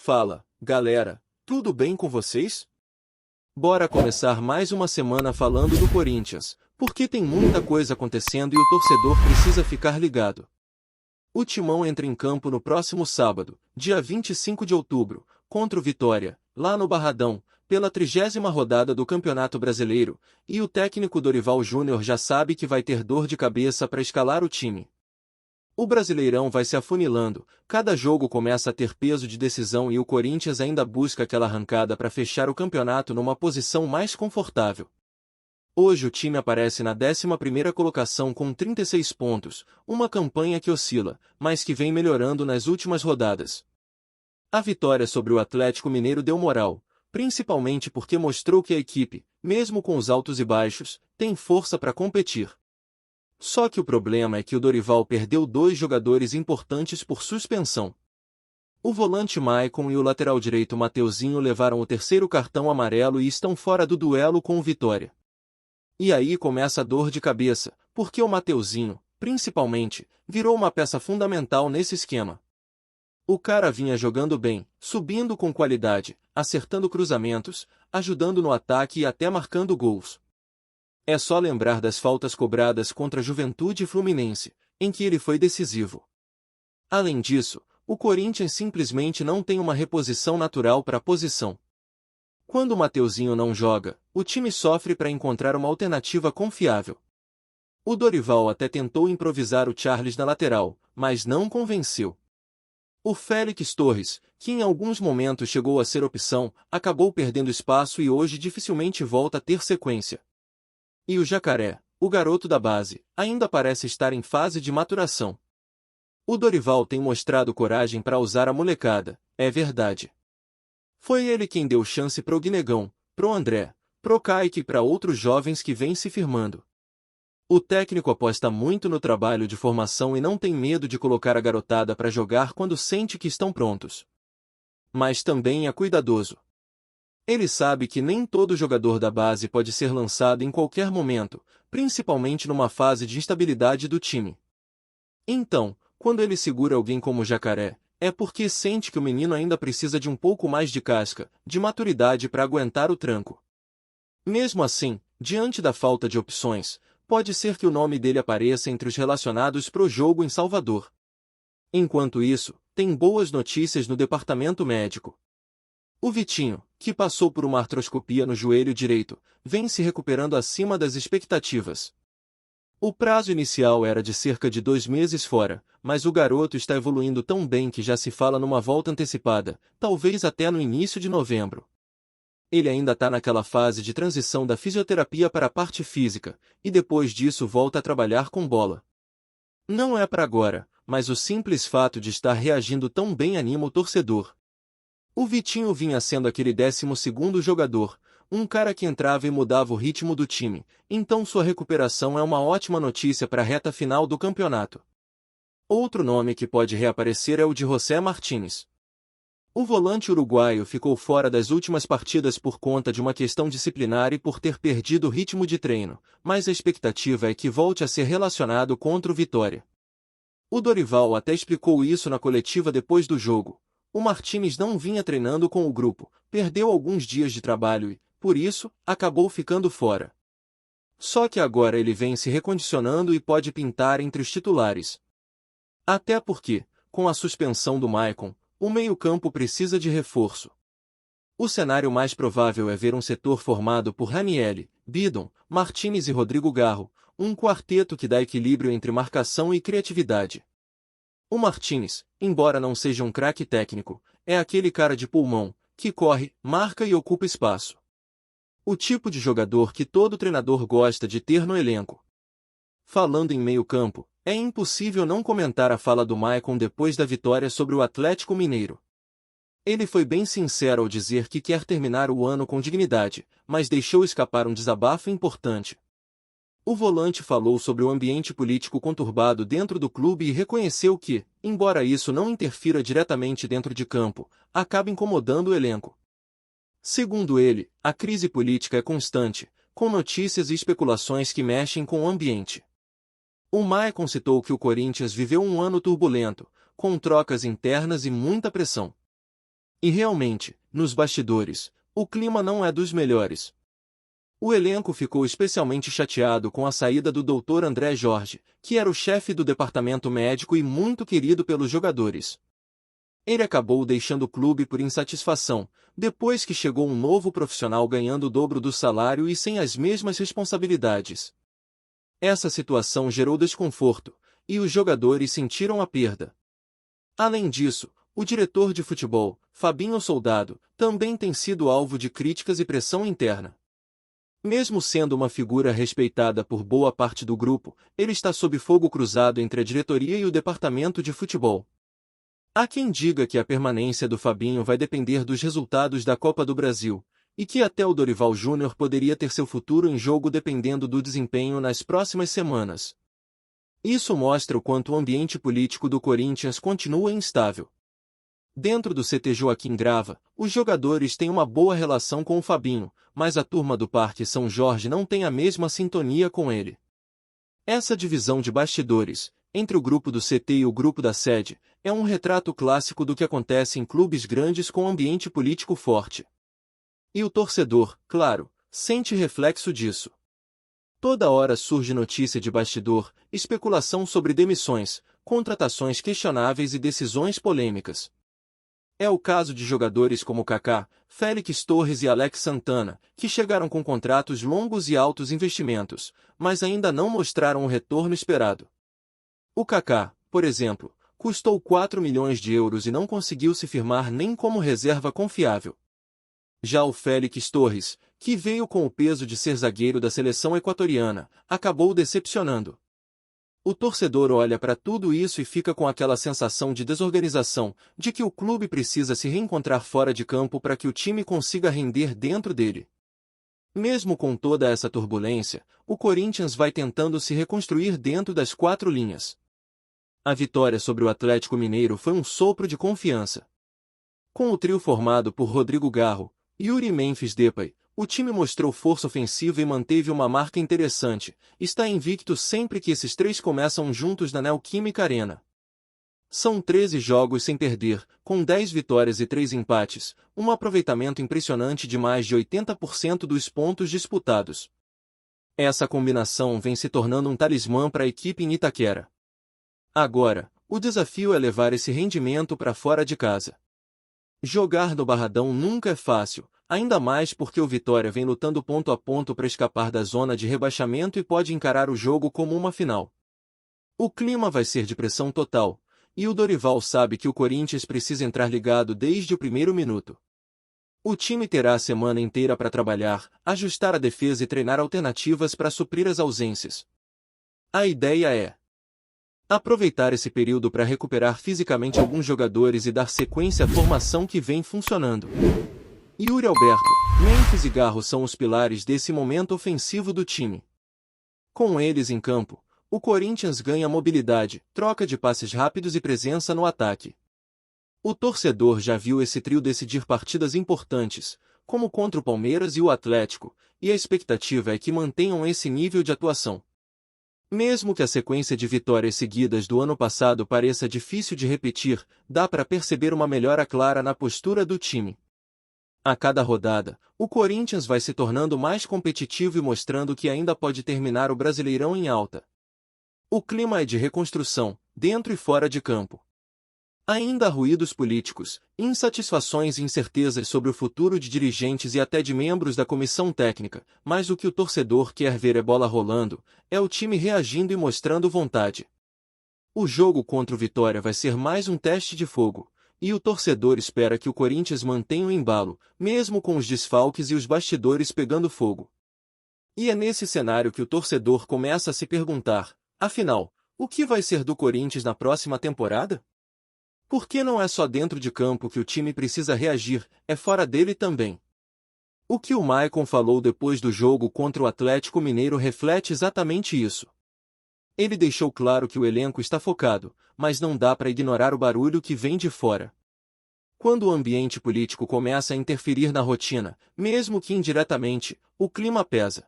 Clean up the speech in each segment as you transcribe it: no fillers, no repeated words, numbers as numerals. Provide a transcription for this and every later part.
Fala, galera, tudo bem com vocês? Bora começar mais uma semana falando do Corinthians, porque tem muita coisa acontecendo e o torcedor precisa ficar ligado. O Timão entra em campo no próximo sábado, dia 25 de outubro, contra o Vitória, lá no Barradão, pela 30ª rodada do Campeonato Brasileiro, e o técnico Dorival Júnior já sabe que vai ter dor de cabeça para escalar o time. O Brasileirão vai se afunilando, cada jogo começa a ter peso de decisão e o Corinthians ainda busca aquela arrancada para fechar o campeonato numa posição mais confortável. Hoje o time aparece na 11ª colocação com 36 pontos, uma campanha que oscila, mas que vem melhorando nas últimas rodadas. A vitória sobre o Atlético Mineiro deu moral, principalmente porque mostrou que a equipe, mesmo com os altos e baixos, tem força para competir. Só que o problema é que o Dorival perdeu dois jogadores importantes por suspensão. O volante Maicon e o lateral direito Mateuzinho levaram o terceiro cartão amarelo e estão fora do duelo com o Vitória. E aí começa a dor de cabeça, porque o Mateuzinho, principalmente, virou uma peça fundamental nesse esquema. O cara vinha jogando bem, subindo com qualidade, acertando cruzamentos, ajudando no ataque e até marcando gols. É só lembrar das faltas cobradas contra a Juventude e Fluminense, em que ele foi decisivo. Além disso, o Corinthians simplesmente não tem uma reposição natural para a posição. Quando o Mateuzinho não joga, o time sofre para encontrar uma alternativa confiável. O Dorival até tentou improvisar o Charles na lateral, mas não convenceu. O Félix Torres, que em alguns momentos chegou a ser opção, acabou perdendo espaço e hoje dificilmente volta a ter sequência. E o Jacaré, o garoto da base, ainda parece estar em fase de maturação. O Dorival tem mostrado coragem para usar a molecada, é verdade. Foi ele quem deu chance pro Guinegão, pro André, pro Kaique e para outros jovens que vêm se firmando. O técnico aposta muito no trabalho de formação e não tem medo de colocar a garotada para jogar quando sente que estão prontos. Mas também é cuidadoso. Ele sabe que nem todo jogador da base pode ser lançado em qualquer momento, principalmente numa fase de instabilidade do time. Então, quando ele segura alguém como o Jacaré, é porque sente que o menino ainda precisa de um pouco mais de casca, de maturidade para aguentar o tranco. Mesmo assim, diante da falta de opções, pode ser que o nome dele apareça entre os relacionados pro jogo em Salvador. Enquanto isso, tem boas notícias no departamento médico. O Vitinho, que passou por uma artroscopia no joelho direito, vem se recuperando acima das expectativas. O prazo inicial era de cerca de 2 meses fora, mas o garoto está evoluindo tão bem que já se fala numa volta antecipada, talvez até no início de novembro. Ele ainda está naquela fase de transição da fisioterapia para a parte física, e depois disso volta a trabalhar com bola. Não é para agora, mas o simples fato de estar reagindo tão bem anima o torcedor. O Vitinho vinha sendo aquele 12º jogador, um cara que entrava e mudava o ritmo do time, então sua recuperação é uma ótima notícia para a reta final do campeonato. Outro nome que pode reaparecer é o de José Martínez. O volante uruguaio ficou fora das últimas partidas por conta de uma questão disciplinar e por ter perdido o ritmo de treino, mas a expectativa é que volte a ser relacionado contra o Vitória. O Dorival até explicou isso na coletiva depois do jogo. O Martínez não vinha treinando com o grupo, perdeu alguns dias de trabalho e, por isso, acabou ficando fora. Só que agora ele vem se recondicionando e pode pintar entre os titulares. Até porque, com a suspensão do Maicon, o meio-campo precisa de reforço. O cenário mais provável é ver um setor formado por Ranieri, Bidon, Martínez e Rodrigo Garro, um quarteto que dá equilíbrio entre marcação e criatividade. O Martínez, embora não seja um craque técnico, é aquele cara de pulmão, que corre, marca e ocupa espaço. O tipo de jogador que todo treinador gosta de ter no elenco. Falando em meio-campo, é impossível não comentar a fala do Maicon depois da vitória sobre o Atlético Mineiro. Ele foi bem sincero ao dizer que quer terminar o ano com dignidade, mas deixou escapar um desabafo importante. O volante falou sobre o ambiente político conturbado dentro do clube e reconheceu que, embora isso não interfira diretamente dentro de campo, acaba incomodando o elenco. Segundo ele, a crise política é constante, com notícias e especulações que mexem com o ambiente. O Maicon citou que o Corinthians viveu um ano turbulento, com trocas internas e muita pressão. E realmente, nos bastidores, o clima não é dos melhores. O elenco ficou especialmente chateado com a saída do Dr. André Jorge, que era o chefe do departamento médico e muito querido pelos jogadores. Ele acabou deixando o clube por insatisfação, depois que chegou um novo profissional ganhando o dobro do salário e sem as mesmas responsabilidades. Essa situação gerou desconforto, e os jogadores sentiram a perda. Além disso, o diretor de futebol, Fabinho Soldado, também tem sido alvo de críticas e pressão interna. Mesmo sendo uma figura respeitada por boa parte do grupo, ele está sob fogo cruzado entre a diretoria e o departamento de futebol. Há quem diga que a permanência do Fabinho vai depender dos resultados da Copa do Brasil, e que até o Dorival Júnior poderia ter seu futuro em jogo dependendo do desempenho nas próximas semanas. Isso mostra o quanto o ambiente político do Corinthians continua instável. Dentro do CT Joaquim Grava, os jogadores têm uma boa relação com o Fabinho, mas a turma do Parque São Jorge não tem a mesma sintonia com ele. Essa divisão de bastidores, entre o grupo do CT e o grupo da sede, é um retrato clássico do que acontece em clubes grandes com ambiente político forte. E o torcedor, claro, sente reflexo disso. Toda hora surge notícia de bastidor, especulação sobre demissões, contratações questionáveis e decisões polêmicas. É o caso de jogadores como Kaká, Félix Torres e Alex Santana, que chegaram com contratos longos e altos investimentos, mas ainda não mostraram o retorno esperado. O Kaká, por exemplo, custou 4 milhões de euros e não conseguiu se firmar nem como reserva confiável. Já o Félix Torres, que veio com o peso de ser zagueiro da seleção equatoriana, acabou decepcionando. O torcedor olha para tudo isso e fica com aquela sensação de desorganização, de que o clube precisa se reencontrar fora de campo para que o time consiga render dentro dele. Mesmo com toda essa turbulência, o Corinthians vai tentando se reconstruir dentro das 4 linhas. A vitória sobre o Atlético Mineiro foi um sopro de confiança. Com o trio formado por Rodrigo Garro, Yuri e Memphis Depay, o time mostrou força ofensiva e manteve uma marca interessante, está invicto sempre que esses três começam juntos na Neoquímica Arena. São 13 jogos sem perder, com 10 vitórias e 3 empates, um aproveitamento impressionante de mais de 80% dos pontos disputados. Essa combinação vem se tornando um talismã para a equipe em Itaquera. Agora, o desafio é levar esse rendimento para fora de casa. Jogar no Barradão nunca é fácil, ainda mais porque o Vitória vem lutando ponto a ponto para escapar da zona de rebaixamento e pode encarar o jogo como uma final. O clima vai ser de pressão total, e o Dorival sabe que o Corinthians precisa entrar ligado desde o primeiro minuto. O time terá a semana inteira para trabalhar, ajustar a defesa e treinar alternativas para suprir as ausências. A ideia é aproveitar esse período para recuperar fisicamente alguns jogadores e dar sequência à formação que vem funcionando. Yuri Alberto, Memphis e Garro são os pilares desse momento ofensivo do time. Com eles em campo, o Corinthians ganha mobilidade, troca de passes rápidos e presença no ataque. O torcedor já viu esse trio decidir partidas importantes, como contra o Palmeiras e o Atlético, e a expectativa é que mantenham esse nível de atuação. Mesmo que a sequência de vitórias seguidas do ano passado pareça difícil de repetir, dá para perceber uma melhora clara na postura do time. A cada rodada, o Corinthians vai se tornando mais competitivo e mostrando que ainda pode terminar o Brasileirão em alta. O clima é de reconstrução, dentro e fora de campo. Ainda há ruídos políticos, insatisfações e incertezas sobre o futuro de dirigentes e até de membros da comissão técnica, mas o que o torcedor quer ver é bola rolando, é o time reagindo e mostrando vontade. O jogo contra o Vitória vai ser mais um teste de fogo, e o torcedor espera que o Corinthians mantenha o embalo, mesmo com os desfalques e os bastidores pegando fogo. E é nesse cenário que o torcedor começa a se perguntar, afinal, o que vai ser do Corinthians na próxima temporada? Porque não é só dentro de campo que o time precisa reagir, é fora dele também. O que o Maicon falou depois do jogo contra o Atlético Mineiro reflete exatamente isso. Ele deixou claro que o elenco está focado, mas não dá para ignorar o barulho que vem de fora. Quando o ambiente político começa a interferir na rotina, mesmo que indiretamente, o clima pesa.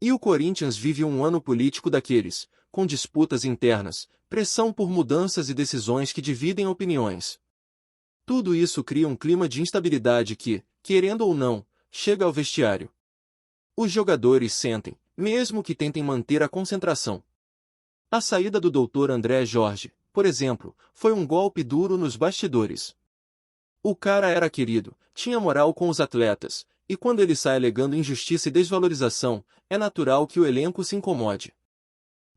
E o Corinthians vive um ano político daqueles, com disputas internas, pressão por mudanças e decisões que dividem opiniões. Tudo isso cria um clima de instabilidade que, querendo ou não, chega ao vestiário. Os jogadores sentem, mesmo que tentem manter a concentração. A saída do Dr. André Jorge, por exemplo, foi um golpe duro nos bastidores. O cara era querido, tinha moral com os atletas, e quando ele sai alegando injustiça e desvalorização, é natural que o elenco se incomode.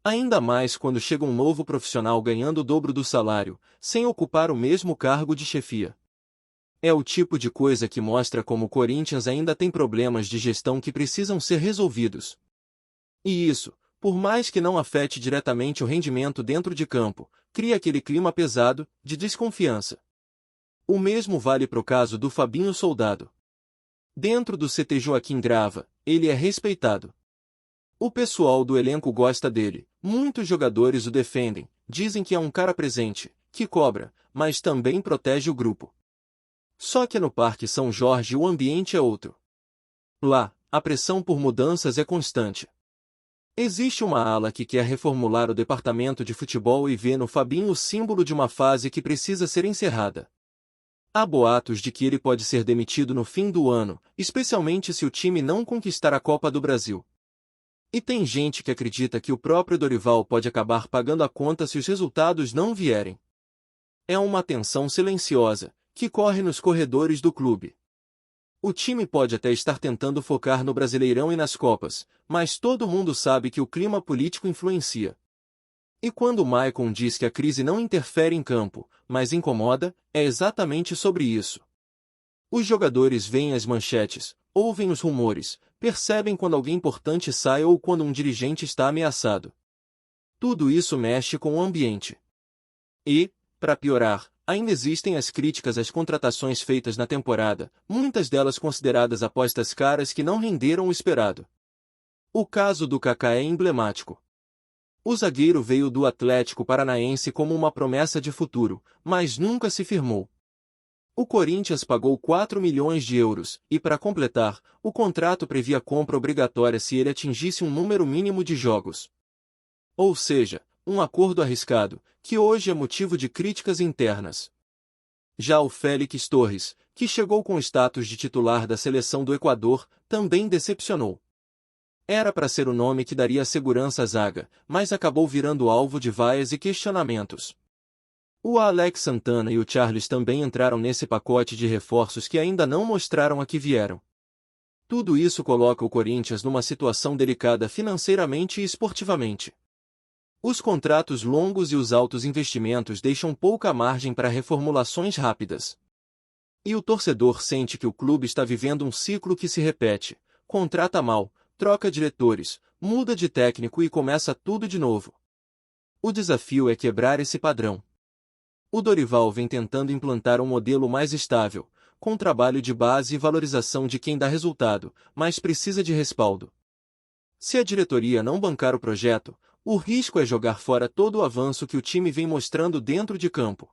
Ainda mais quando chega um novo profissional ganhando o dobro do salário, sem ocupar o mesmo cargo de chefia. É o tipo de coisa que mostra como o Corinthians ainda tem problemas de gestão que precisam ser resolvidos. E isso, por mais que não afete diretamente o rendimento dentro de campo, cria aquele clima pesado, de desconfiança. O mesmo vale para o caso do Fabinho Soldado. Dentro do CT Joaquim Grava, ele é respeitado. O pessoal do elenco gosta dele, muitos jogadores o defendem, dizem que é um cara presente, que cobra, mas também protege o grupo. Só que no Parque São Jorge o ambiente é outro. Lá, a pressão por mudanças é constante. Existe uma ala que quer reformular o departamento de futebol e vê no Fabinho o símbolo de uma fase que precisa ser encerrada. Há boatos de que ele pode ser demitido no fim do ano, especialmente se o time não conquistar a Copa do Brasil. E tem gente que acredita que o próprio Dorival pode acabar pagando a conta se os resultados não vierem. É uma tensão silenciosa, que corre nos corredores do clube. O time pode até estar tentando focar no Brasileirão e nas Copas, mas todo mundo sabe que o clima político influencia. E quando o Maicon diz que a crise não interfere em campo, mas incomoda, é exatamente sobre isso. Os jogadores veem as manchetes, ouvem os rumores, percebem quando alguém importante sai ou quando um dirigente está ameaçado. Tudo isso mexe com o ambiente. E, para piorar, ainda existem as críticas às contratações feitas na temporada, muitas delas consideradas apostas caras que não renderam o esperado. O caso do Kaká é emblemático. O zagueiro veio do Atlético Paranaense como uma promessa de futuro, mas nunca se firmou. O Corinthians pagou 4 milhões de euros, e para completar, o contrato previa compra obrigatória se ele atingisse um número mínimo de jogos. Ou seja, um acordo arriscado, que hoje é motivo de críticas internas. Já o Félix Torres, que chegou com o status de titular da seleção do Equador, também decepcionou. Era para ser o nome que daria segurança à zaga, mas acabou virando alvo de vaias e questionamentos. O Alex Santana e o Charles também entraram nesse pacote de reforços que ainda não mostraram a que vieram. Tudo isso coloca o Corinthians numa situação delicada financeiramente e esportivamente. Os contratos longos e os altos investimentos deixam pouca margem para reformulações rápidas. E o torcedor sente que o clube está vivendo um ciclo que se repete, contrata mal, troca diretores, muda de técnico e começa tudo de novo. O desafio é quebrar esse padrão. O Dorival vem tentando implantar um modelo mais estável, com trabalho de base e valorização de quem dá resultado, mas precisa de respaldo. Se a diretoria não bancar o projeto, o risco é jogar fora todo o avanço que o time vem mostrando dentro de campo.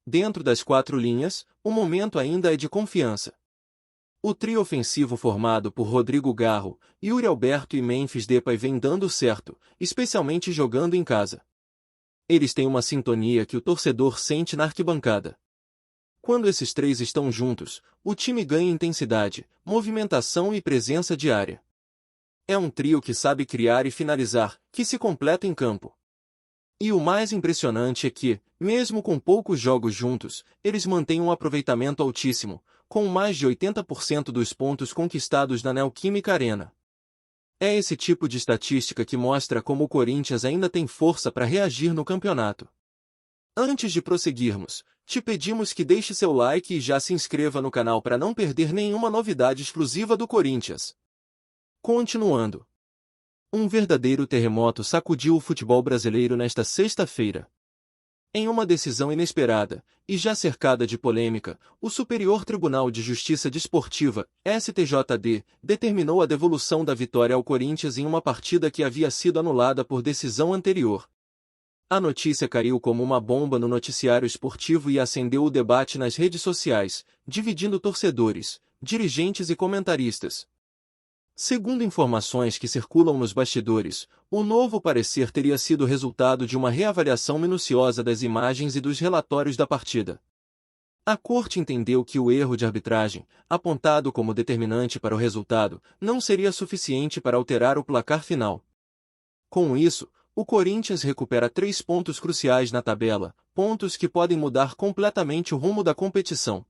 Dentro das 4 linhas, o momento ainda é de confiança. O trio ofensivo formado por Rodrigo Garro, Yuri Alberto e Memphis Depay vem dando certo, especialmente jogando em casa. Eles têm uma sintonia que o torcedor sente na arquibancada. Quando esses três estão juntos, o time ganha intensidade, movimentação e presença diária. É um trio que sabe criar e finalizar, que se completa em campo. E o mais impressionante é que, mesmo com poucos jogos juntos, eles mantêm um aproveitamento altíssimo, com mais de 80% dos pontos conquistados na Neoquímica Arena. É esse tipo de estatística que mostra como o Corinthians ainda tem força para reagir no campeonato. Antes de prosseguirmos, te pedimos que deixe seu like e já se inscreva no canal para não perder nenhuma novidade exclusiva do Corinthians. Continuando. Um verdadeiro terremoto sacudiu o futebol brasileiro nesta sexta-feira. Em uma decisão inesperada, e já cercada de polêmica, o Superior Tribunal de Justiça Desportiva, STJD, determinou a devolução da vitória ao Corinthians em uma partida que havia sido anulada por decisão anterior. A notícia caiu como uma bomba no noticiário esportivo e acendeu o debate nas redes sociais, dividindo torcedores, dirigentes e comentaristas. Segundo informações que circulam nos bastidores, o novo parecer teria sido resultado de uma reavaliação minuciosa das imagens e dos relatórios da partida. A corte entendeu que o erro de arbitragem, apontado como determinante para o resultado, não seria suficiente para alterar o placar final. Com isso, o Corinthians recupera 3 pontos cruciais na tabela, pontos que podem mudar completamente o rumo da competição.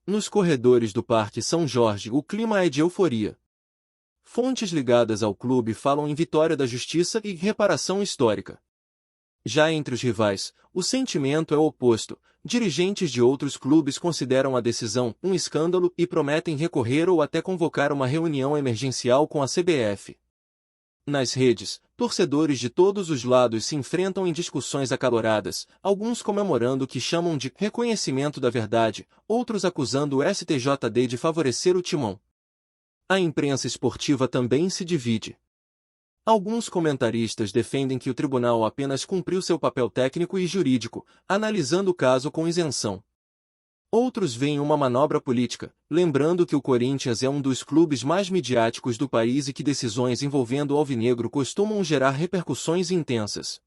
Nos corredores do Parque São Jorge o clima é de euforia. Fontes ligadas ao clube falam em vitória da justiça e reparação histórica. Já entre os rivais, o sentimento é o oposto. Dirigentes de outros clubes consideram a decisão um escândalo e prometem recorrer ou até convocar uma reunião emergencial com a CBF. Nas redes, torcedores de todos os lados se enfrentam em discussões acaloradas, alguns comemorando o que chamam de reconhecimento da verdade, outros acusando o STJD de favorecer o timão. A imprensa esportiva também se divide. Alguns comentaristas defendem que o tribunal apenas cumpriu seu papel técnico e jurídico, analisando o caso com isenção. Outros veem uma manobra política, lembrando que o Corinthians é um dos clubes mais midiáticos do país e que decisões envolvendo o alvinegro costumam gerar repercussões intensas.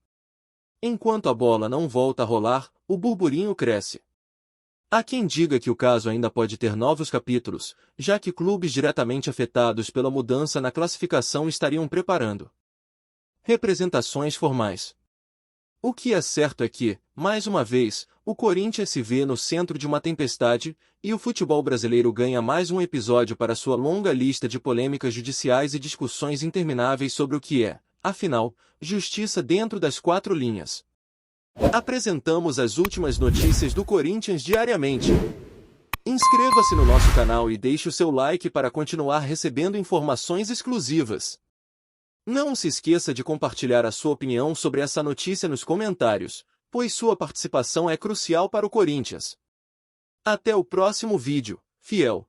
Enquanto a bola não volta a rolar, o burburinho cresce. Há quem diga que o caso ainda pode ter novos capítulos, já que clubes diretamente afetados pela mudança na classificação estariam preparando representações formais. O que é certo é que, mais uma vez, o Corinthians se vê no centro de uma tempestade, e o futebol brasileiro ganha mais um episódio para sua longa lista de polêmicas judiciais e discussões intermináveis sobre o que é, afinal, justiça dentro das 4 linhas. Apresentamos as últimas notícias do Corinthians diariamente. Inscreva-se no nosso canal e deixe o seu like para continuar recebendo informações exclusivas. Não se esqueça de compartilhar a sua opinião sobre essa notícia nos comentários, pois sua participação é crucial para o Corinthians. Até o próximo vídeo, fiel!